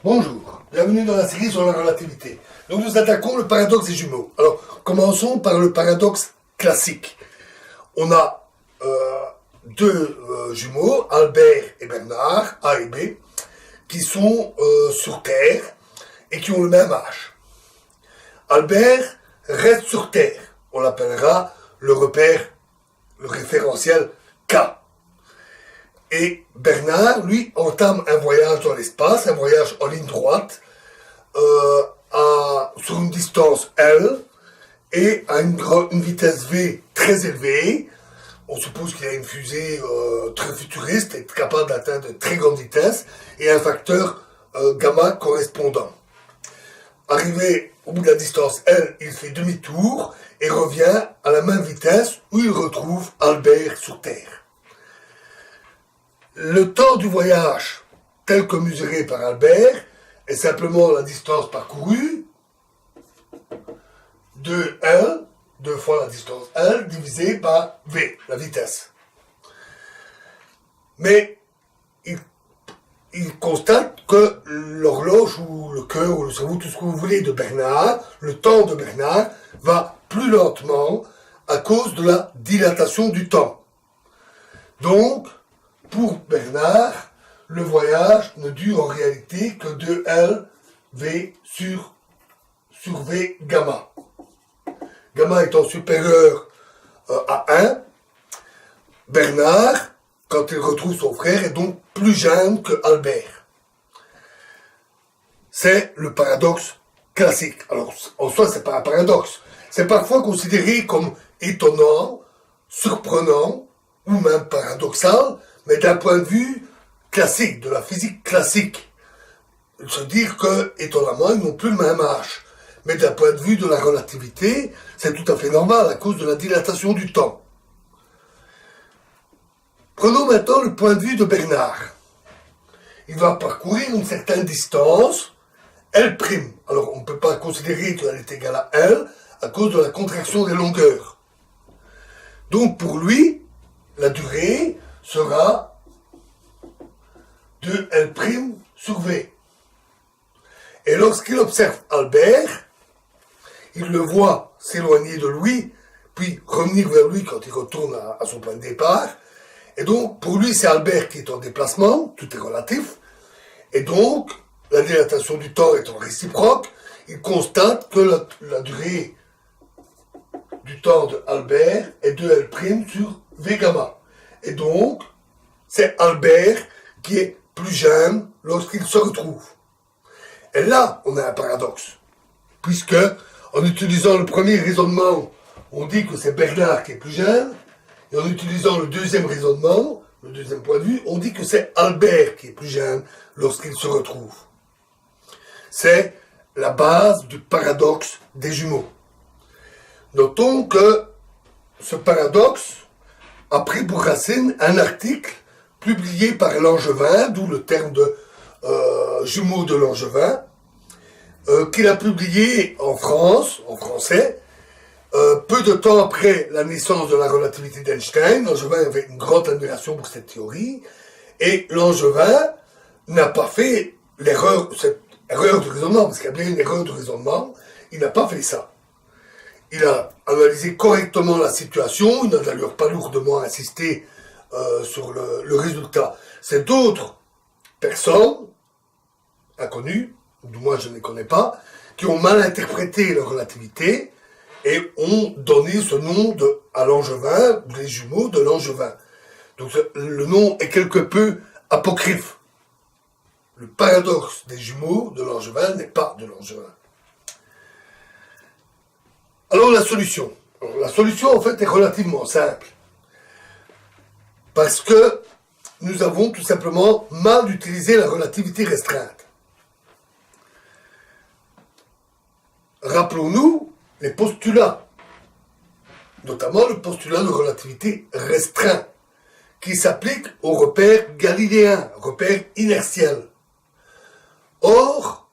Bonjour, bienvenue dans la série sur la relativité. Donc nous attaquons le paradoxe des jumeaux. Alors, commençons par le paradoxe classique. On a deux jumeaux, Albert et Bernard, A et B, qui sont sur Terre et qui ont le même âge. Albert reste sur Terre. On l'appellera le repère, le référentiel K. Et Bernard, lui, entame un voyage dans l'espace, un voyage en ligne droite, sur une distance L, et à une vitesse V très élevée. On suppose qu'il a une fusée très futuriste et capable d'atteindre de très grandes vitesses, et un facteur gamma correspondant. Arrivé au bout de la distance L, il fait demi-tour et revient à la même vitesse où il retrouve Albert sur Terre. Le temps du voyage, tel que mesuré par Albert, est simplement la distance parcourue de L, deux fois la distance L, divisé par V, la vitesse. Mais il constate que l'horloge ou le cœur ou le cerveau, tout ce que vous voulez de Bernard, le temps de Bernard va plus lentement à cause de la dilatation du temps. Donc, pour Bernard, le voyage ne dure en réalité que 2L V sur V gamma. Gamma étant supérieur à 1, Bernard, quand il retrouve son frère, est donc plus jeune que Albert. C'est le paradoxe classique. Alors, en soi, c'est pas un paradoxe. C'est parfois considéré comme étonnant, surprenant, ou même paradoxal, mais d'un point de vue classique, de la physique classique. Se dire que, étonnamment, ils n'ont plus le même âge. Mais d'un point de vue de la relativité, c'est tout à fait normal à cause de la dilatation du temps. Prenons maintenant le point de vue de Bernard. Il va parcourir une certaine distance, L'. Alors on ne peut pas considérer qu'elle est égale à L à cause de la contraction des longueurs. Donc pour lui, la durée sera 2L' sur V. Et lorsqu'il observe Albert, il le voit s'éloigner de lui, puis revenir vers lui quand il retourne à son point de départ. Et donc, pour lui, c'est Albert qui est en déplacement, tout est relatif. Et donc, la dilatation du temps étant réciproque, il constate que la durée du temps de Albert est 2L' sur V gamma. Et donc, c'est Albert qui est plus jeune lorsqu'il se retrouve. Et là, on a un paradoxe. Puisque, en utilisant le premier raisonnement, on dit que c'est Bernard qui est plus jeune, et en utilisant le deuxième raisonnement, le deuxième point de vue, on dit que c'est Albert qui est plus jeune lorsqu'il se retrouve. C'est la base du paradoxe des jumeaux. Notons que ce paradoxe a pris pour racine un article publié par Langevin, d'où le terme de jumeaux de Langevin, qu'il a publié en France, en français, peu de temps après la naissance de la relativité d'Einstein. Langevin avait une grande admiration pour cette théorie, et Langevin n'a pas fait cette erreur de raisonnement, parce qu'il y a bien une erreur de raisonnement, il n'a pas fait ça. Il a analysé correctement la situation, il n'a d'ailleurs pas lourdement insisté sur le résultat. C'est d'autres personnes, inconnues, ou du moins je ne les connais pas, qui ont mal interprété la relativité, et ont donné ce nom à Langevin, les jumeaux de Langevin. Donc le nom est quelque peu apocryphe. Le paradoxe des jumeaux de Langevin n'est pas de Langevin. Alors la solution. La solution en fait est relativement simple. Parce que nous avons tout simplement mal utilisé la relativité restreinte. Rappelons-nous les postulats, notamment le postulat de relativité restreint, qui s'applique au repère galiléen, repère inertiel. Or,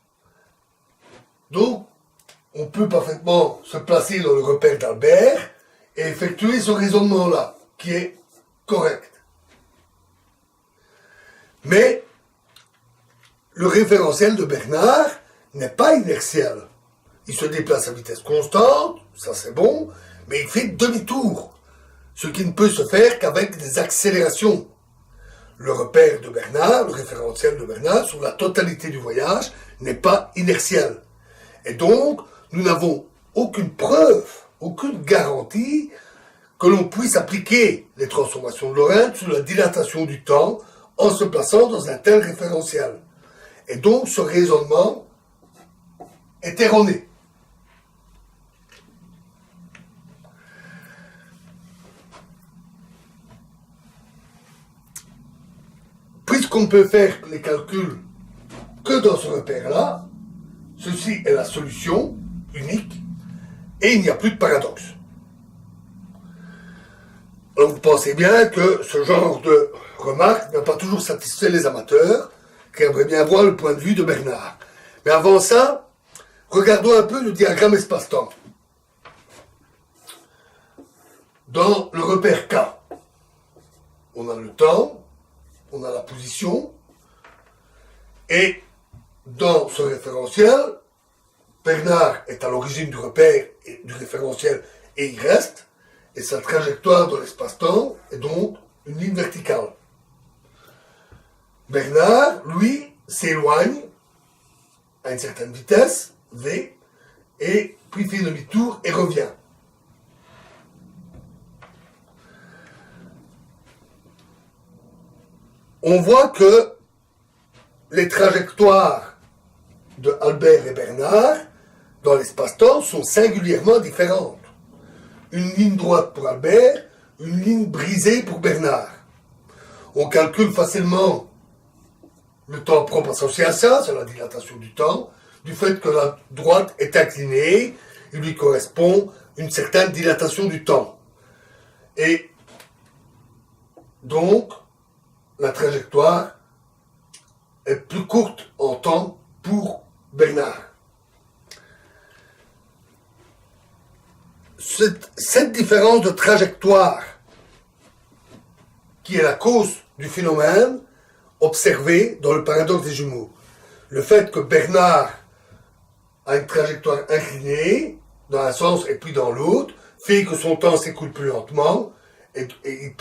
donc, on peut parfaitement se placer dans le repère d'Albert et effectuer ce raisonnement-là, qui est correct. Mais, le référentiel de Bernard n'est pas inertiel. Il se déplace à vitesse constante, ça c'est bon, mais il fait demi-tour, ce qui ne peut se faire qu'avec des accélérations. Le repère de Bernard, le référentiel de Bernard, sur la totalité du voyage, n'est pas inertiel. Et donc, nous n'avons aucune preuve, aucune garantie que l'on puisse appliquer les transformations de Lorentz sur la dilatation du temps en se plaçant dans un tel référentiel. Et donc, ce raisonnement est erroné. Puisqu'on ne peut faire les calculs que dans ce repère-là, ceci est la solution unique et il n'y a plus de paradoxe. Alors vous pensez bien que ce genre de remarque n'a pas toujours satisfait les amateurs qui aimeraient bien voir le point de vue de Bernard. Mais avant ça, regardons un peu le diagramme espace-temps. Dans le repère K, on a le temps, on a la position, et dans ce référentiel, Bernard est à l'origine du repère et du référentiel et il reste, et sa trajectoire dans l'espace-temps est donc une ligne verticale. Bernard, lui, s'éloigne à une certaine vitesse, V, et puis fait demi-tour et revient. On voit que les trajectoires de Albert et Bernard dans l'espace-temps sont singulièrement différentes. Une ligne droite pour Albert, une ligne brisée pour Bernard. On calcule facilement le temps propre associé à ça, c'est la dilatation du temps, du fait que la droite est inclinée, il lui correspond une certaine dilatation du temps. Et donc, la trajectoire est plus courte en temps pour Bernard. Cette différence de trajectoire, qui est la cause du phénomène observé dans le paradoxe des jumeaux, le fait que Bernard a une trajectoire inclinée dans un sens et puis dans l'autre, fait que son temps s'écoule plus lentement, et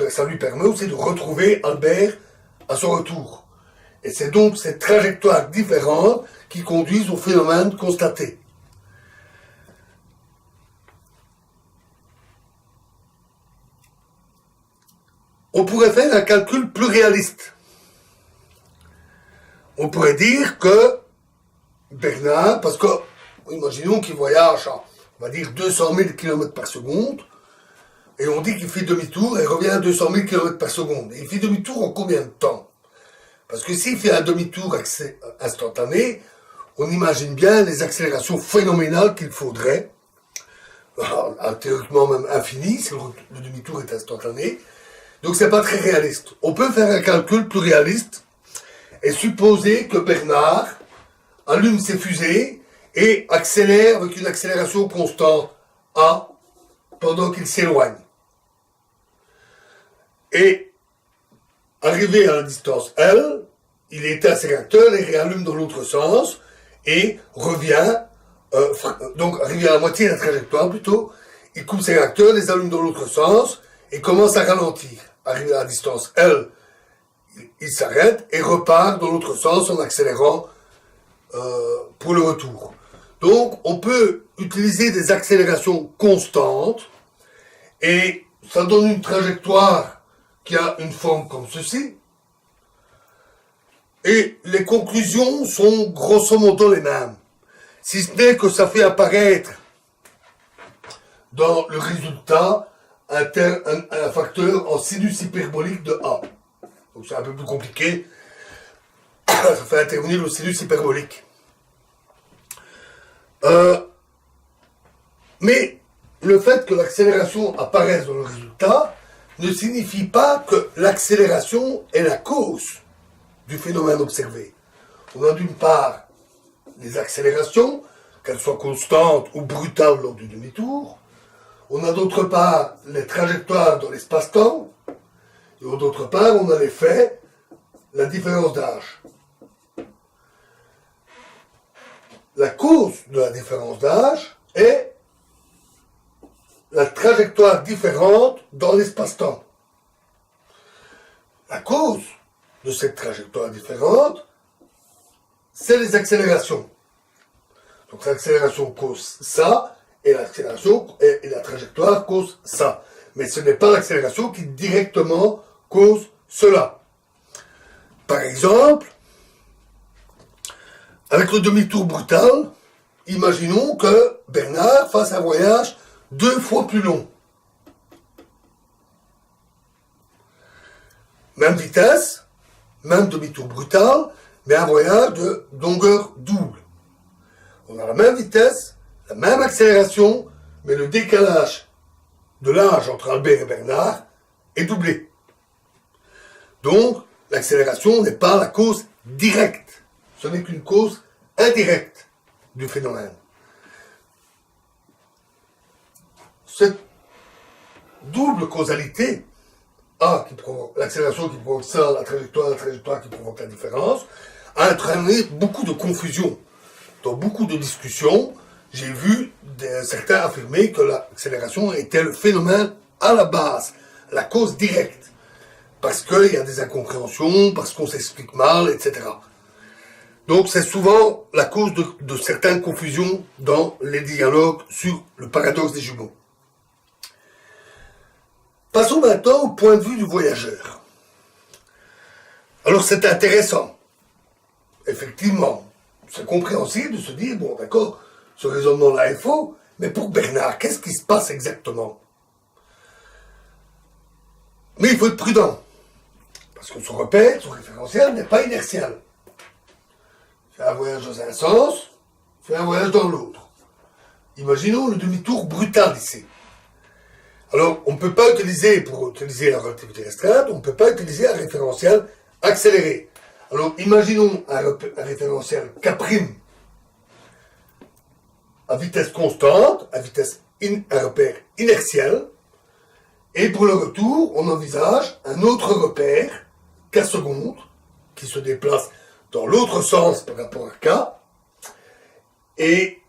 ça lui permet aussi de retrouver Albert à son retour. Et c'est donc ces trajectoires différentes qui conduisent au phénomène constaté. On pourrait faire un calcul plus réaliste. On pourrait dire que Bernard, parce que, imaginons qu'il voyage à, on va dire, 200 000 km par seconde, et on dit qu'il fait demi-tour et revient à 200 000 km par seconde. Et il fait demi-tour en combien de temps? Parce que s'il fait un demi-tour instantané, on imagine bien les accélérations phénoménales qu'il faudrait, théoriquement même infinies, si le demi-tour est instantané. Donc c'est pas très réaliste. On peut faire un calcul plus réaliste et supposer que Bernard allume ses fusées et accélère avec une accélération constante A pendant qu'il s'éloigne. Et arrivé à la distance L, il éteint ses réacteurs, les réallume dans l'autre sens et revient, donc arrivé à la moitié de la trajectoire plutôt, il coupe ses réacteurs, les allume dans l'autre sens et commence à ralentir. Arrivé à la distance L, il s'arrête et repart dans l'autre sens en accélérant pour le retour. Donc on peut utiliser des accélérations constantes et ça donne une trajectoire qui a une forme comme ceci. Et les conclusions sont grosso modo les mêmes. Si ce n'est que ça fait apparaître dans le résultat un facteur en sinus hyperbolique de A. Donc c'est un peu plus compliqué. Ça fait intervenir le sinus hyperbolique. Mais le fait que l'accélération apparaisse dans le résultat ne signifie pas que l'accélération est la cause du phénomène observé. On a d'une part les accélérations, qu'elles soient constantes ou brutales lors du demi-tour. On a d'autre part les trajectoires dans l'espace-temps. Et d'autre part, on a l'effet, la différence d'âge. la cause de la différence d'âge est la trajectoire différente dans l'espace-temps. La cause de cette trajectoire différente, c'est les accélérations. Donc l'accélération cause ça, et l'accélération et la trajectoire cause ça. Mais ce n'est pas l'accélération qui directement cause cela. Par exemple, avec le demi-tour brutal, imaginons que Bernard fasse un voyage 2 fois plus long. Même vitesse, même demi-tour brutal, mais un voyage de longueur double. On a la même vitesse, la même accélération, mais le décalage de l'âge entre Albert et Bernard est doublé. Donc, l'accélération n'est pas la cause directe. Ce n'est qu'une cause indirecte du phénomène. Cette double causalité, qui provoque l'accélération qui provoque ça, la trajectoire qui provoque la différence, a entraîné beaucoup de confusion. Dans beaucoup de discussions, j'ai vu certains affirmer que l'accélération était le phénomène à la base, la cause directe. Parce qu'il y a des incompréhensions, parce qu'on s'explique mal, etc. Donc c'est souvent la cause de certaines confusions dans les dialogues sur le paradoxe des jumeaux. Passons maintenant au point de vue du voyageur. Alors c'est intéressant. Effectivement, c'est compréhensible de se dire, bon d'accord, ce raisonnement-là est faux, mais pour Bernard, qu'est-ce qui se passe exactement? Mais il faut être prudent, parce que son repère, son référentiel n'est pas inertiel. Fait un voyage dans un sens, fait un voyage dans l'autre. Imaginons le demi-tour brutal ici. Alors, on ne peut pas utiliser, pour utiliser la relativité restreinte, on ne peut pas utiliser un référentiel accéléré. Alors, imaginons un référentiel K' à vitesse constante, à vitesse un repère inertiel, et pour le retour, on envisage un autre repère, K seconde, qui se déplace dans l'autre sens par rapport à K, et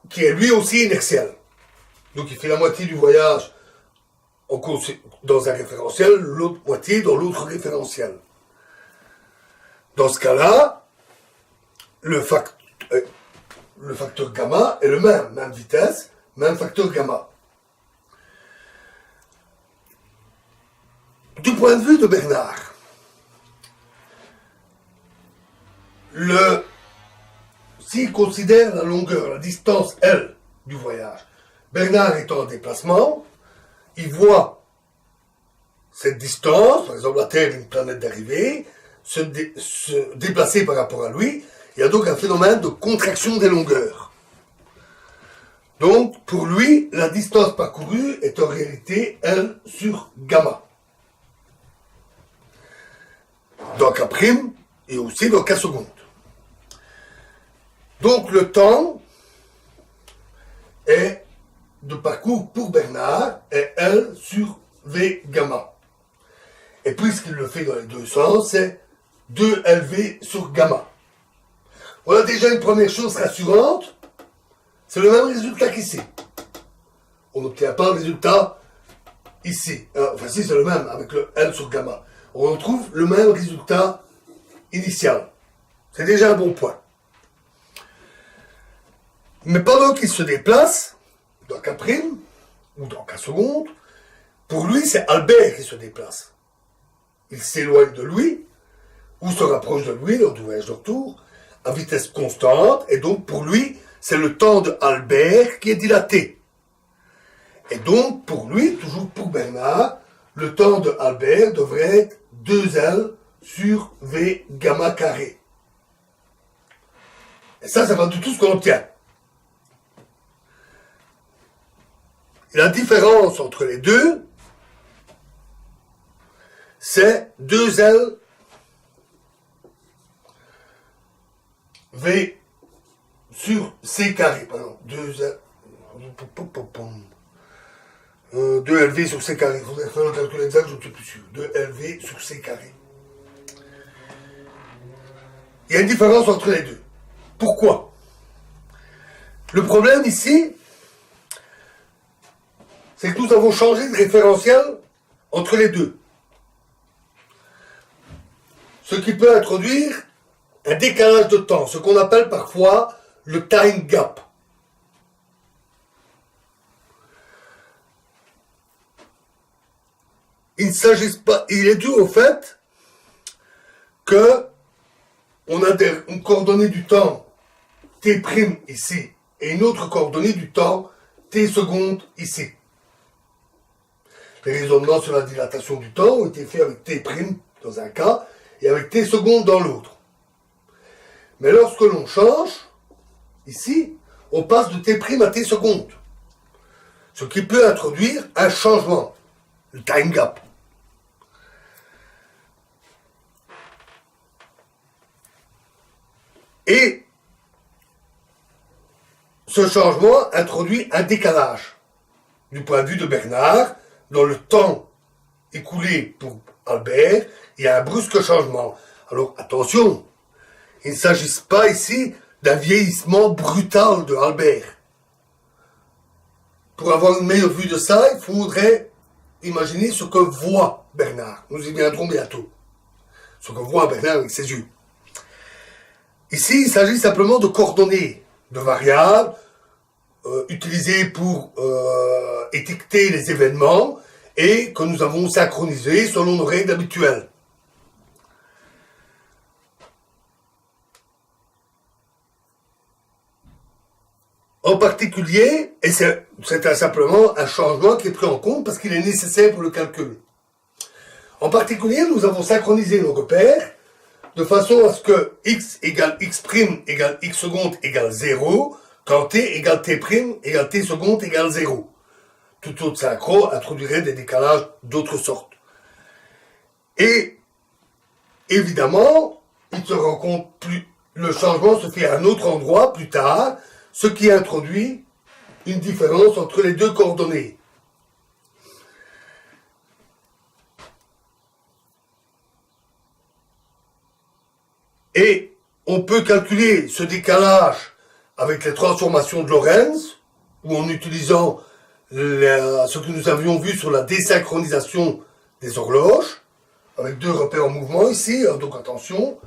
qui est lui aussi inertiel. Donc il fait la moitié du voyage dans un référentiel, l'autre moitié dans l'autre référentiel. Dans ce cas-là, le facteur gamma est le même vitesse, même facteur gamma. Du point de vue de Bernard, s'il considère la longueur, la distance L du voyage, Bernard étant en déplacement, il voit cette distance, par exemple la Terre est une planète d'arrivée, se déplacer par rapport à lui. Il y a donc un phénomène de contraction des longueurs. Donc, pour lui, la distance parcourue est en réalité L sur gamma. Dans K' et aussi dans K seconde. Donc, le temps est de parcours pour Bernard est L sur V gamma. Et puisqu'il le fait dans les deux sens, c'est 2LV sur gamma. Voilà déjà une première chose rassurante, c'est le même résultat qu'ici. On n'obtient pas le résultat ici. Enfin si, c'est le même avec le L sur gamma. On retrouve le même résultat initial. C'est déjà un bon point. Mais pendant qu'il se déplace, dans K' ou dans K seconde, pour lui c'est Albert qui se déplace. Il s'éloigne de lui, ou se rapproche de lui lors du voyage de retour, à vitesse constante, et donc pour lui, c'est le temps de Albert qui est dilaté. Et donc, pour lui, toujours pour Bernard, le temps de Albert devrait être 2L sur V gamma carré. Et ça va de tout ce qu'on obtient. Et la différence entre les deux, c'est 2L V sur C carré, pardon, 2LV sur C carré, il faudrait faire le calcul exact, je ne suis plus sûr, 2LV sur C carré. Il y a une différence entre les deux. Pourquoi? Le problème ici, c'est que nous avons changé de référentiel entre les deux. Ce qui peut introduire un décalage de temps, ce qu'on appelle parfois le time gap. Il ne s'agit pas, il est dû au fait que on a une coordonnée du temps t' ici et une autre coordonnée du temps t secondes ici. Les raisonnements sur la dilatation du temps ont été faits avec t' dans un cas et avec t secondes dans l'autre. Mais lorsque l'on change, ici, on passe de t' à t secondes. Ce qui peut introduire un changement, le time gap. Et ce changement introduit un décalage. Du point de vue de Bernard, dans le temps écoulé pour Albert, il y a un brusque changement. Alors attention, il ne s'agit pas ici d'un vieillissement brutal de Albert. Pour avoir une meilleure vue de ça, il faudrait imaginer ce que voit Bernard. Nous y viendrons bientôt. Ce que voit Bernard avec ses yeux. Ici, il s'agit simplement de coordonnées, de variables utilisées pour étiqueter les événements et que nous avons synchronisées selon nos règles habituelles. En particulier, et c'est simplement un changement qui est pris en compte parce qu'il est nécessaire pour le calcul. En particulier, nous avons synchronisé nos repères de façon à ce que x égale x' égale x seconde égale 0, quand t égale t' égale t seconde égale 0. Tout autre synchro introduirait des décalages d'autres sortes. Et évidemment, il se rend compte plus, le changement se fait à un autre endroit plus tard, ce qui introduit une différence entre les deux coordonnées. Et on peut calculer ce décalage avec les transformations de Lorentz, ou en utilisant ce que nous avions vu sur la désynchronisation des horloges, avec deux repères en mouvement ici, donc attention,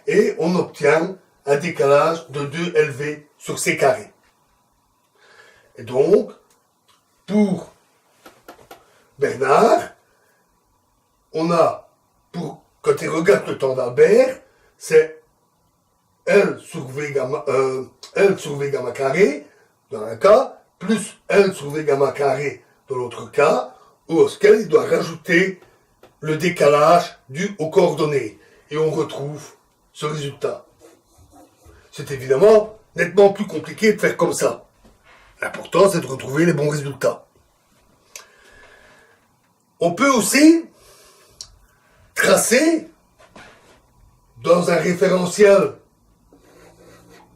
et on obtient un décalage de 2LV sur C carré. Et donc, pour Bernard, on a, quand il regarde le temps d'Albert, c'est L sur V gamma carré dans un cas, plus L sur V gamma carré dans l'autre cas, auquel il doit rajouter le décalage dû aux coordonnées. Et on retrouve ce résultat. C'est évidemment nettement plus compliqué de faire comme ça. L'important, c'est de retrouver les bons résultats. On peut aussi tracer dans un référentiel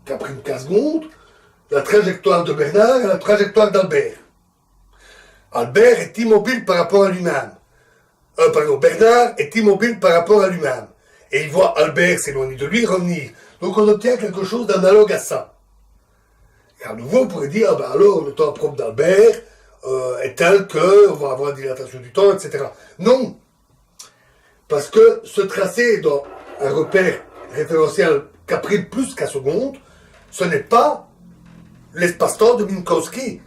qui a pris 15 secondes, la trajectoire de Bernard et la trajectoire d'Albert. Albert est immobile par rapport à lui-même. Bernard est immobile par rapport à lui-même. Et il voit Albert s'éloigner de lui, revenir. Donc on obtient quelque chose d'analogue à ça. Et à nouveau, on pourrait dire, alors le temps propre d'Albert est tel qu'on va avoir une dilatation du temps, etc. Non. Parce que ce tracé dans un repère référentiel K' plus K seconde, ce n'est pas l'espace-temps de Minkowski,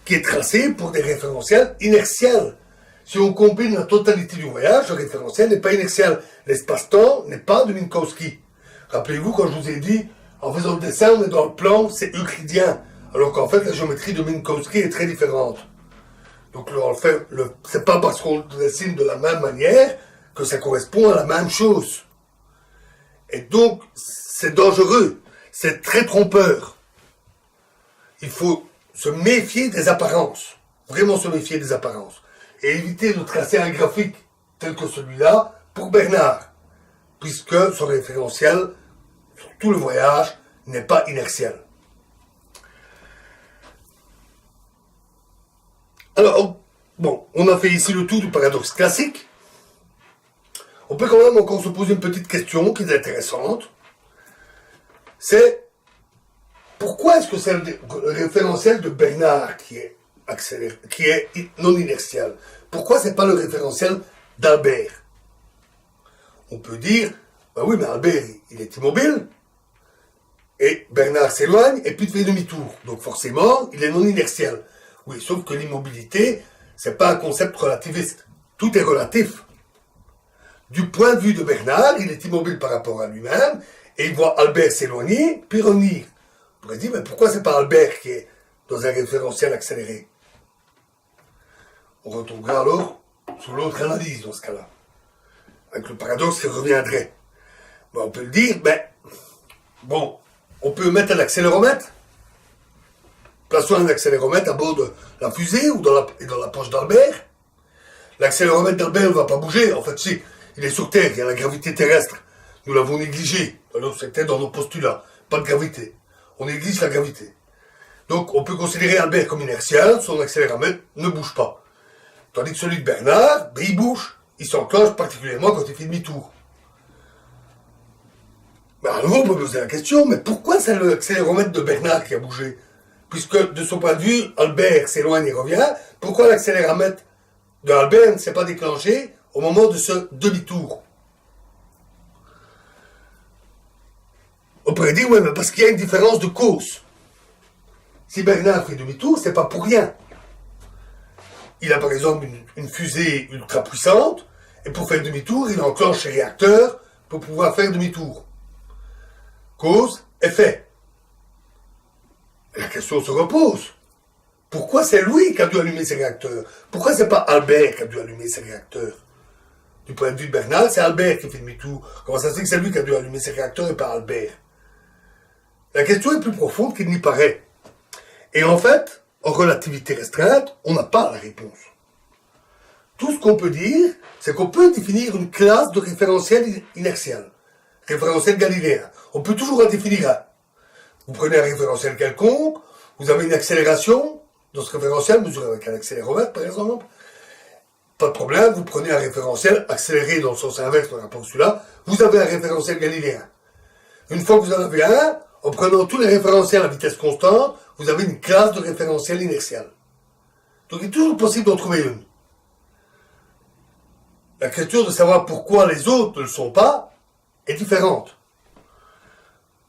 qui est tracé pour des référentiels inertiels. Si on combine la totalité du voyage, le référentiel n'est pas inertiel. L'espace-temps n'est pas de Minkowski. Rappelez-vous quand je vous ai dit, en faisant le dessin, on est dans le plan, c'est euclidien. Alors qu'en fait, la géométrie de Minkowski est très différente. Donc, c'est pas parce qu'on le dessine de la même manière que ça correspond à la même chose. Et donc, c'est dangereux. C'est très trompeur. Il faut se méfier des apparences. Vraiment se méfier des apparences. Et éviter de tracer un graphique tel que celui-là pour Bernard. Puisque son référentiel, sur tout le voyage, n'est pas inertiel. Alors, bon, on a fait ici le tour du paradoxe classique. On peut quand même encore se poser une petite question qui est intéressante. C'est pourquoi pourquoi est-ce que c'est le référentiel de Bernard qui est accéléré, qui est non inertial? Pourquoi c'est pas le référentiel d'Albert? On peut dire, ben oui, mais Albert, il est immobile, et Bernard s'éloigne, et puis il fait demi-tour. Donc forcément, il est non inertial. Oui, sauf que l'immobilité, c'est pas un concept relativiste. Tout est relatif. Du point de vue de Bernard, il est immobile par rapport à lui-même, et il voit Albert s'éloigner, puis revenir. On pourrait dire, mais pourquoi c'est pas Albert qui est dans un référentiel accéléré? On retombera alors sur l'autre analyse dans ce cas-là, avec le paradoxe qui reviendrait. Ben, on peut le dire, bon, on peut mettre un accéléromètre. Plaçons un accéléromètre à bord de la fusée ou dans la poche d'Albert. L'accéléromètre d'Albert ne va pas bouger. En fait, si, il est sur Terre, il y a la gravité terrestre. Nous l'avons négligé. Alors, c'était dans nos postulats. Pas de gravité. On néglige la gravité. Donc, on peut considérer Albert comme inertial. Son accéléromètre ne bouge pas. Tandis que celui de Bernard, il bouge. Il s'enclenche particulièrement quand il fait demi-tour. Mais à nouveau, on peut poser la question, mais pourquoi c'est l'accéléromètre de Bernard qui a bougé? Puisque, de son point de vue, Albert s'éloigne et revient, pourquoi l'accéléromètre de Albert ne s'est pas déclenché au moment de ce demi-tour? On pourrait dire, ouais, mais parce qu'il y a une différence de cause. Si Bernard fait demi-tour, c'est pas pour rien. Il a par exemple une fusée ultra puissante, et pour faire demi-tour, il enclenche ses réacteurs pour pouvoir faire demi-tour. Cause, effet. La question se repose. Pourquoi c'est lui qui a dû allumer ses réacteurs? Pourquoi c'est pas Albert qui a dû allumer ses réacteurs? Du point de vue de Bernard, c'est Albert qui fait demi-tour. Comment ça se fait que c'est lui qui a dû allumer ses réacteurs et pas Albert? La question est plus profonde qu'il n'y paraît. Et en fait, en relativité restreinte, on n'a pas la réponse. Tout ce qu'on peut dire, c'est qu'on peut définir une classe de référentiel inertial. Référentiel galiléen. On peut toujours en définir un. Vous prenez un référentiel quelconque, vous avez une accélération, dans ce référentiel, mesuré avec un accéléromètre par exemple, pas de problème, vous prenez un référentiel accéléré dans le sens inverse par rapport à celui-là, vous avez un référentiel galiléen. Une fois que vous en avez un, en prenant tous les référentiels à vitesse constante, vous avez une classe de référentiel inertial. Donc il est toujours possible d'en trouver une. La question de savoir pourquoi les autres ne le sont pas est différente.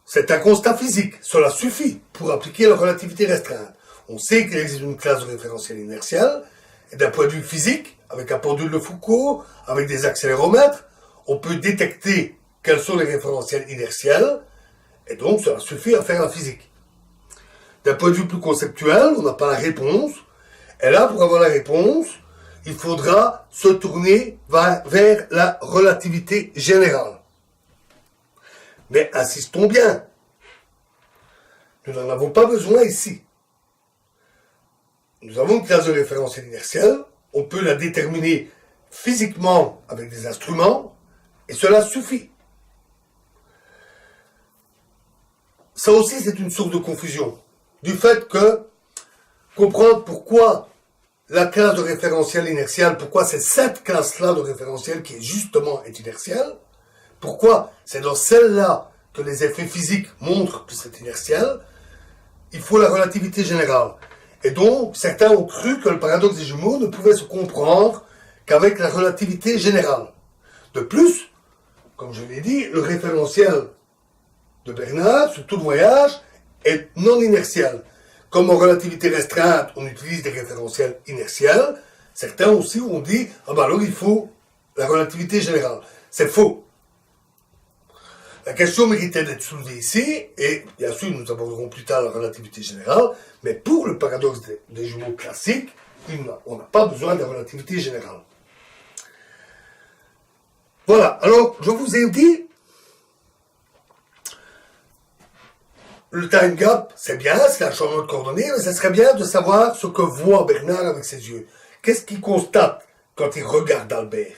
C'est un constat physique. Cela suffit pour appliquer la relativité restreinte. On sait qu'il existe une classe de référentiel inertial, et d'un point de vue physique, avec un pendule de Foucault, avec des accéléromètres, on peut détecter quels sont les référentiels inertiels, et donc cela suffit à faire la physique. D'un point de vue plus conceptuel, on n'a pas la réponse, et là, pour avoir la réponse, il faudra se tourner vers la relativité générale. Mais insistons bien, nous n'en avons pas besoin ici. Nous avons une classe de référentiel inertiel, on peut la déterminer physiquement avec des instruments, et cela suffit. Ça aussi, c'est une source de confusion. Du fait que comprendre pourquoi la classe de référentiel inertial, pourquoi c'est cette classe-là de référentiel qui est justement inertielle, pourquoi c'est dans celle-là que les effets physiques montrent que c'est inertiel, il faut la relativité générale. Et donc, certains ont cru que le paradoxe des jumeaux ne pouvait se comprendre qu'avec la relativité générale. De plus, comme je l'ai dit, le référentiel de Bernard, sur tout le voyage, est non inertiel. Comme en relativité restreinte, on utilise des référentiels inertiels, certains aussi ont dit, ah ben alors il faut la relativité générale. C'est faux. La question méritait d'être soulevée ici, et bien sûr nous aborderons plus tard la relativité générale, mais pour le paradoxe des jumeaux classiques, on n'a pas besoin de la relativité générale. Voilà, alors je vous ai dit, le time gap, c'est bien, c'est un changement de coordonnées, mais ce serait bien de savoir ce que voit Bernard avec ses yeux. Qu'est-ce qu'il constate quand il regarde Albert?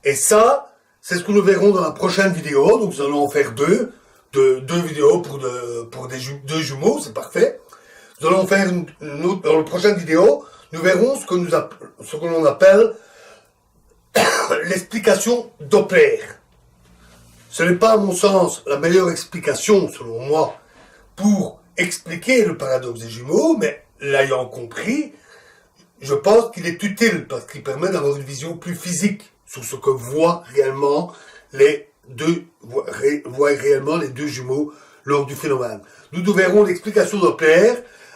Et ça, c'est ce que nous verrons dans la prochaine vidéo. Donc nous allons en faire deux vidéos pour deux jumeaux, c'est parfait. Nous allons faire une autre, dans la prochaine vidéo, nous verrons ce que l'on appelle l'explication Doppler. Ce n'est pas, à mon sens, la meilleure explication, selon moi, pour expliquer le paradoxe des jumeaux, mais l'ayant compris, je pense qu'il est utile parce qu'il permet d'avoir une vision plus physique sur ce que voient réellement les deux jumeaux lors du phénomène. Nous verrons l'explication de Doppler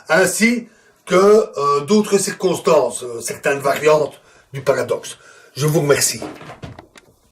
ainsi que d'autres circonstances, certaines variantes du paradoxe. Je vous remercie.